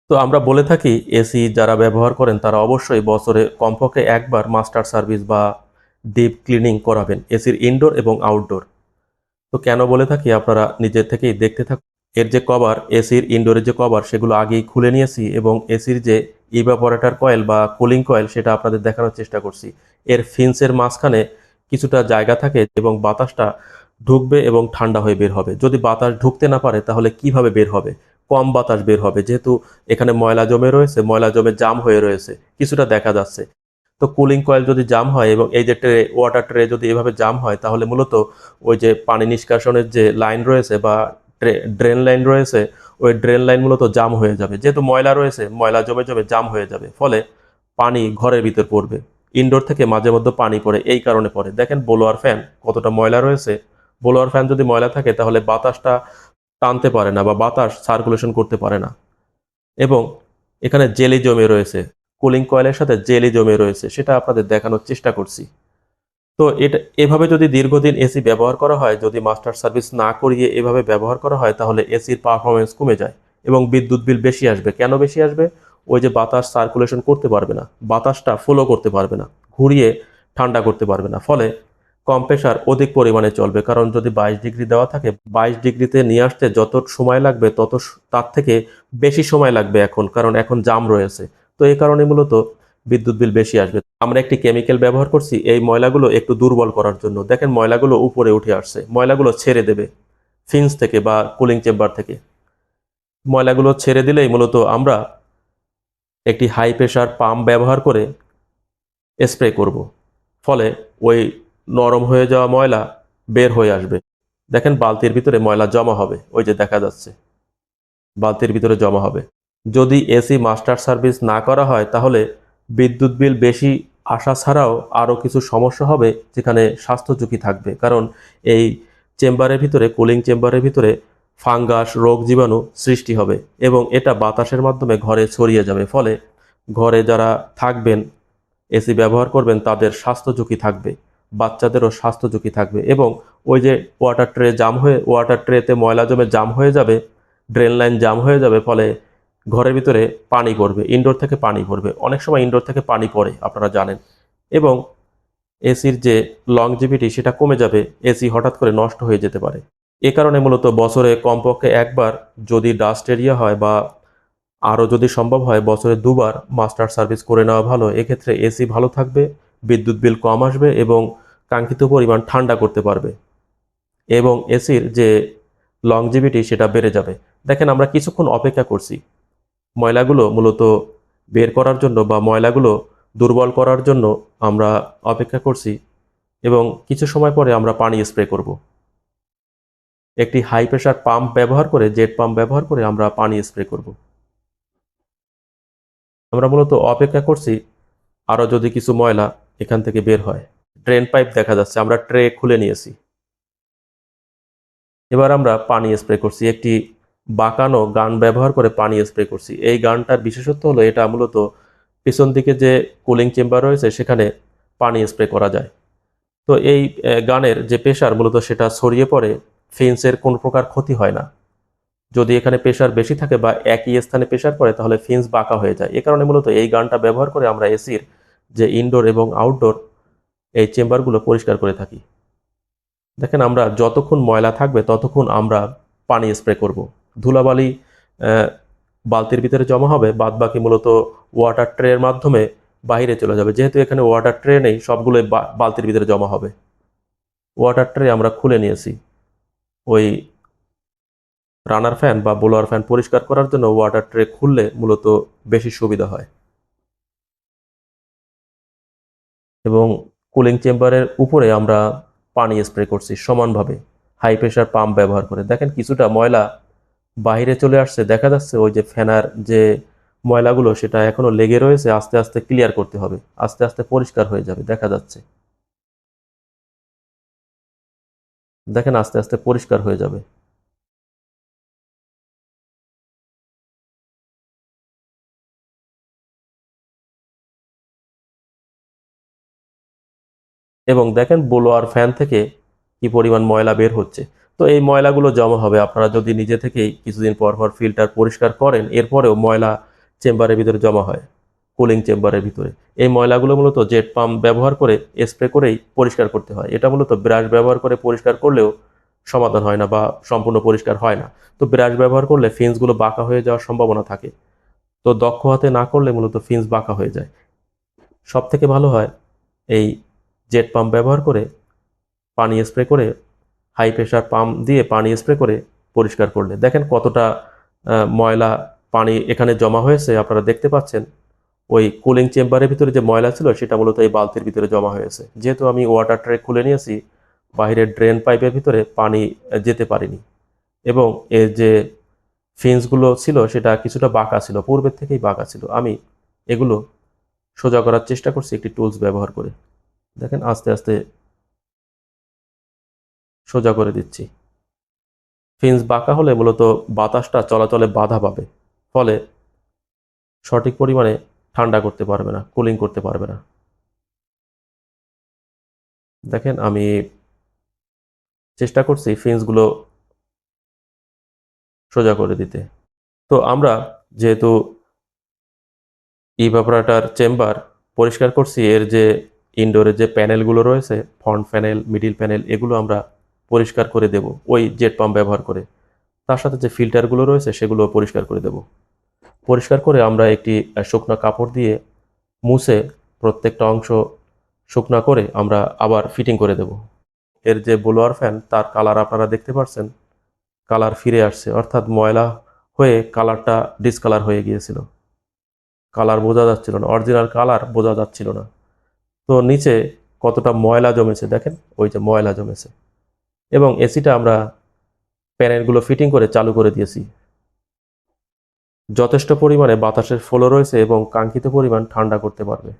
তো আমরা বলে থাকি এসি যারা ব্যবহার করেন তারা অবশ্যই বছরে কমপক্ষে একবার মাস্টার সার্ভিস বা ডিপ ক্লিনিং করাবেন এসির ইনডোর এবং আউটডোর। তো কেন বলে থাকি আপনারা নিজে থেকেই দেখতে থাকুন। এর যে কভার, এসির ইনডোরের যে কভার সেগুলো আগেই খুলে নিয়েছি এবং এসির যে ইভাপোরেটর কয়েল বা কুলিং কয়েল সেটা আপনাদের দেখানোর চেষ্টা করছি। এর ফিন্সের মাঝখানে কিছুটা জায়গা থাকে এবং বাতাসটা ঢুকবে এবং ঠান্ডা হয়ে বের হবে। যদি বাতাস ঢুকতে না পারে তাহলে কিভাবে বের হবে? কম বাতাস বের হবে, যেহেতু এখানে ময়লা জমে রয়েছে, ময়লা জমে জাম হয়ে রয়েছে, কিছুটা দেখা যাচ্ছে। তো কুলিং কয়েল যদি জাম হয় এবং এই যে ট্রে, ওয়াটার ট্রে যদি এভাবে জাম হয় তাহলে মূলত ওই যে পানি নিষ্কাশনের যে লাইন রয়েছে বা ড্রেন লাইন রয়েছে, ওই ড্রেন লাইন মূলত জাম হয়ে যাবে। যেহেতু ময়লা রয়েছে, ময়লা জমে জমে জাম হয়ে যাবে, ফলে পানি ঘরের ভিতর পড়বে। ইনডোর থেকে মাঝে মধ্যে পানি পড়ে, এই কারণে পড়ে। দেখেন ব্লোয়ার ফ্যান কতটা ময়লা রয়েছে। ব্লোয়ার ফ্যান যদি ময়লা থাকে তাহলে বাতাসটা টানতে পারে না বা বাতাস সার্কুলেশন করতে পারে না। এবং এখানে জেলি জমে রয়েছে, কুলিং কয়েলের সাথে জেলি জমে রয়েছে, সেটা আপনাদের দেখানোর চেষ্টা করছি। তো এটা এভাবে যদি দীর্ঘদিন এসি ব্যবহার করা হয়, যদি মাস্টার সার্ভিস না করিয়ে এভাবে ব্যবহার করা হয়, তাহলে এসির পারফরমেন্স কমে যায় এবং বিদ্যুৎ বিল বেশি আসবে। কেন বেশি আসবে? ওই যে বাতাস সার্কুলেশন করতে পারবে না, বাতাসটা ফ্লো করতে পারবে না, ঘুরিয়ে ঠান্ডা করতে পারবে না, ফলে কম্প্রেসার অধিক পরিমাণে চলবে। কারণ যদি 22 ডিগ্রি দেওয়া থাকে, 22 ডিগ্রিতে নিয়ে আসতে যত সময় লাগবে তার থেকে বেশি সময় লাগবে এখন, কারণ এখন জাম রয়েছে। তো এই কারণে মূলত বিদ্যুৎ বিল বেশি আসবে। আমরা একটি কেমিক্যাল ব্যবহার করছি এই ময়লাগুলো একটু দুর্বল করার জন্য। দেখেন ময়লাগুলো উপরে উঠে আসছে, ময়লাগুলো ছেড়ে দেবে ফিন্স থেকে বা কুলিং চেম্বার থেকে। ময়লাগুলো ছেড়ে দিলেই মূলত আমরা একটি হাই প্রেশার পাম্প ব্যবহার করে স্প্রে করব, ফলে ওই নরম হয়ে যাওয়া ময়লা বের হয়ে আসবে। দেখেন বালতির ভিতরে ময়লা জমা হবে, ওই যে দেখা যাচ্ছে বালতির ভিতরে জমা হবে। যদি এসি মাস্টার সার্ভিস না করা হয় তাহলে বিদ্যুৎ বিল বেশি আসা ছাড়াও আরও কিছু সমস্যা হবে, যেখানে স্বাস্থ্য ঝুঁকি থাকবে। কারণ এই চেম্বারের ভিতরে, কুলিং চেম্বারের ভিতরে ফাঙ্গাস, রোগ জীবাণু সৃষ্টি হবে এবং এটা বাতাসের মাধ্যমে ঘরে ছড়িয়ে যাবে। ফলে ঘরে যারা থাকবেন, এসি ব্যবহার করবেন, তাদের স্বাস্থ্য ঝুঁকি থাকবে, বাচ্চাদেরও স্বাস্থ্য ঝুঁকি থাকবে। এবং ওই যে ওয়াটার ট্রেতে ময়লা জমে জাম হয়ে যাবে, ড্রেন লাইন জাম হয়ে যাবে, ফলে ঘরের ভিতরে পানি পড়বে, ইনডোর থেকে পানি পড়বে। অনেক সময় ইনডোর থেকে পানি পড়ে, আপনারা জানেন। এবং এসির যে লংজিভিটি সেটা কমে যাবে, এসি হঠাৎ করে নষ্ট হয়ে যেতে পারে। এ কারণে মূলত বছরে কমপক্ষে একবার, যদি ডাস্ট এরিয়া হয় বা আরও যদি সম্ভব হয় বছরে দুবার মাস্টার সার্ভিস করে নেওয়া ভালো। এক্ষেত্রে এসি ভালো থাকবে, বিদ্যুৎ বিল কম আসবে এবং কাঙ্ক্ষিত পরিমাণ ঠান্ডা করতে পারবে এবং এসির যে লংজিভিটি সেটা বেড়ে যাবে। দেখেন আমরা কিছুক্ষণ অপেক্ষা করছি ময়লাগুলো মূলত বের করার জন্য বা ময়লাগুলো দুর্বল করার জন্য আমরা অপেক্ষা করছি এবং কিছু সময় পরে আমরা পানি স্প্রে করব। একটি হাই প্রেশার পাম্প ব্যবহার করে, জেট পাম্প ব্যবহার করে আমরা পানি স্প্রে করব। আমরা মূলত অপেক্ষা করছি আরও যদি কিছু ময়লা এখান থেকে বের হয়। ড্রেন পাইপ দেখা যাচ্ছে, আমরা ট্রে খুলে নিয়েছি। এবার আমরা পানি স্প্রে করছি, একটি বাঁকানো গান ব্যবহার করে পানি স্প্রে করছি। এই গানটার বিশেষত্ব হলো এটা মূলত পিছন দিকে যে কুলিং চেম্বার রয়েছে সেখানে পানি স্প্রে করা যায়। তো এই গানের যে প্রেশার মূলত সেটা ছড়িয়ে পড়ে, ফিন্সের কোনো প্রকার ক্ষতি হয় না। যদি এখানে প্রেশার বেশি থাকে বা একই স্থানে প্রেশার পড়ে তাহলে ফিন্স বাঁকা হয়ে যায়। এ কারণে মূলত এই গানটা ব্যবহার করে আমরা এসির যে ইনডোর এবং আউটডোর এই চেম্বারগুলো পরিষ্কার করে থাকি। দেখেন আমরা যতক্ষণ ময়লা থাকবে ততক্ষণ আমরা পানি স্প্রে করব। ধুলাবালি বালতির ভিতরে জমা হবে, বাদবাকি মূলত ওয়াটার ট্রের মাধ্যমে বাইরে চলে যাবে। যেহেতু এখানে ওয়াটার ট্রে নেই, সবগুলো বালতির ভিতরে জমা হবে। ওয়াটার ট্রে আমরা খুলে নিয়েছি। ওই রানার ফ্যান বা ব্লোয়ার ফ্যান পরিষ্কার করার জন্য ওয়াটার ট্রে খুললে মূলত বেশি সুবিধা হয়। এবং কুলিং চেম্বারের উপরে আমরা পানি স্প্রে করছি সমানভাবে হাই প্রেশার পাম্প ব্যবহার করে। দেখেন কিছুটা ময়লা বাইরে চলে আসছে, দেখা যাচ্ছে ওই যে ফ্যানার যে ময়লাগুলো সেটা এখনো লেগে রয়েছে, আস্তে আস্তে ক্লিয়ার করতে হবে, আস্তে আস্তে পরিষ্কার হয়ে যাবে, দেখা যাচ্ছে। দেখেন আস্তে আস্তে পরিষ্কার হয়ে যাবে। এবং দেখেন ব্লোয়ার ফ্যান থেকে কি পরিমাণ ময়লা বের হচ্ছে। তো এই ময়লাগুলো জমা হবে, আপনারা যদি নিজে থেকেই কিছুদিন পর পর ফিল্টার পরিষ্কার করেন, এরপরেও ময়লা চেম্বারের ভিতরে জমা হয়, কুলিং চেম্বারের ভিতরে। এই ময়লাগুলো মূলত জেট পাম্প ব্যবহার করে স্প্রে করেই পরিষ্কার করতে হয়। এটা মূলত ব্রাশ ব্যবহার করে পরিষ্কার করলেও সমাধান হয় না বা সম্পূর্ণ পরিষ্কার হয় না। তো ব্রাশ ব্যবহার করলে ফিন্সগুলো বাঁকা হয়ে যাওয়ার সম্ভাবনা থাকে। তো দক্ষ হাতে না করলে মূলত ফিন্স বাঁকা হয়ে যায়। সব থেকে ভালো হয় এই জেট পাম্প ব্যবহার করে পানি স্প্রে করে, হাই প্রেশার পাম্প দিয়ে পানি স্প্রে করে পরিষ্কার করলে। দেখেন কতটা ময়লা পানি এখানে জমা হয়েছে, আপনারা দেখতে পাচ্ছেন। ওই কুলিং চেম্বারের ভিতরে যে ময়লা ছিল সেটা মূলত এই বালতির ভিতরে জমা হয়েছে। যেহেতু আমি ওয়াটার ট্রে খুলে নিয়েছি, বাইরের ড্রেন পাইপের ভিতরে পানি যেতে পারেনি, এবং এর যে ফিন্সগুলো ছিল সেটা কিছুটা বাঁকা ছিল, পূর্বের থেকেই বাঁকা ছিল। আমি এগুলো সোজা করার চেষ্টা করছি একটি টুলস ব্যবহার করে। দেখেন আস্তে আস্তে সোজা করে দিচ্ছি। ফিন্স বাঁকা হলে মূলত বাতাসটা চলাচলে বাধা পাবে, ফলে সঠিক পরিমাণে ঠান্ডা করতে পারবে না, কুলিং করতে পারবে না। দেখেন আমি চেষ্টা করছি ফিন্সগুলো সোজা করে দিতে। তো আমরা যেহেতু ইভাপোরেটর চেম্বার পরিষ্কার করছি, এর যে ইনডোরের যে প্যানেলগুলো রয়েছে, ফ্রন্ট প্যানেল, মিডিল প্যানেল, এগুলো আমরা পরিষ্কার করে দেব ওই জেট পাম্প ব্যবহার করে। তার সাথে যে ফিল্টারগুলো রয়েছে সেগুলো পরিষ্কার করে দেব। পরিষ্কার করে আমরা একটি শুকনো কাপড় দিয়ে মুছে প্রত্যেকটা অংশ শুকনা করে আমরা আবার ফিটিং করে দেব। এর যে ব্লোয়ার ফ্যান, তার কালার আপনারা দেখতে পাচ্ছেন, কালার ফিরে আসছে, অর্থাৎ ময়লা হয়ে কালারটা ডিসকালার হয়ে গিয়েছিল। কালার বোঝা যাচ্ছিল না, অরিজিনাল কালার বোঝা যাচ্ছিল না। তো নিচে কতটা ময়লা জমেছে দেখেন, ওই যে ময়লা জমেছে। এবং এসিটা আমরা প্যানেলগুলো ফিটিং করে চালু করে দিয়েছি। যথেষ্ট পরিমাণে বাতাসের ফ্লো রয়েছে এবং কাঙ্ক্ষিত পরিমাণ ঠান্ডা করতে পারবে।